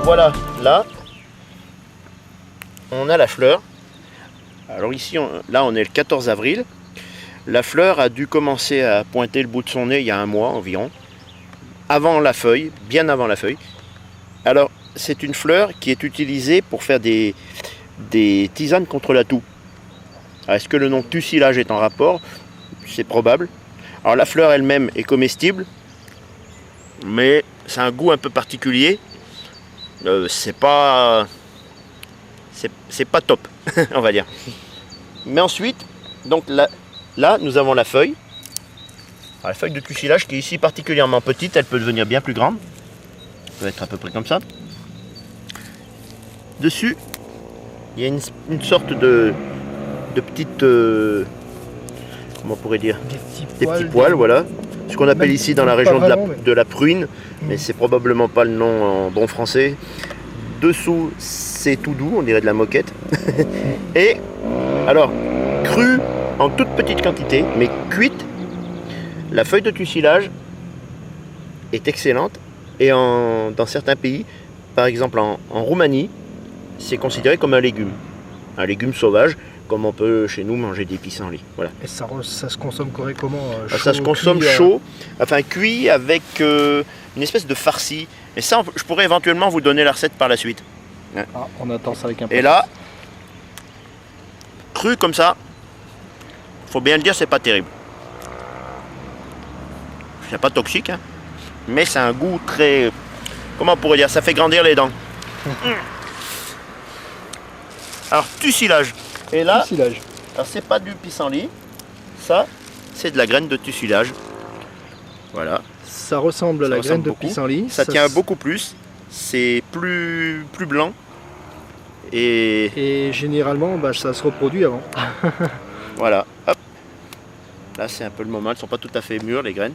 voilà, là, on a la fleur. Alors ici, là on est le 14 avril. La fleur a dû commencer à pointer le bout de son nez il y a un mois environ. Avant la feuille, bien avant la feuille. Alors, c'est une fleur qui est utilisée pour faire des tisanes contre la toux. Est-ce que le nom tussilage est en rapport? C'est probable. Alors la fleur elle-même est comestible, mais c'est un goût un peu particulier. C'est pas top, on va dire. Mais ensuite, donc là nous avons la feuille. Alors, la feuille de tussilage qui est ici particulièrement petite, elle peut devenir bien plus grande. Elle peut être à peu près comme ça. Dessus, il y a une sorte de petite, comment on pourrait dire, des petits poils, voilà. Ce qu'on appelle ici dans la région de la pruine, mais c'est probablement pas le nom en bon français. Dessous, c'est tout doux, on dirait de la moquette. Et alors, crue en toute petite quantité, mais cuite, la feuille de tussilage est excellente. Et dans certains pays, par exemple en Roumanie, c'est considéré comme un légume sauvage, comme on peut chez nous manger des pissenlits. Voilà. Et ça se consomme comment chaud, ça se consomme cuit, chaud, enfin cuit avec une espèce de farci. Et ça, je pourrais éventuellement vous donner la recette par la suite. Ah, on attend ça avec un peu. Et là, cru comme ça, faut bien le dire, c'est pas terrible. C'est pas toxique, hein, mais c'est un goût très... Comment on pourrait dire? Ça fait grandir les dents. Alors, tussilage. Et là, tussilage. Alors c'est pas du pissenlit, ça c'est de la graine de tussilage. Voilà. Ça ressemble à la graine de pissenlit. Ça tient beaucoup plus, c'est plus blanc. Et généralement, ça se reproduit avant. Voilà, hop. Là c'est un peu le moment, elles sont pas tout à fait mûres les graines.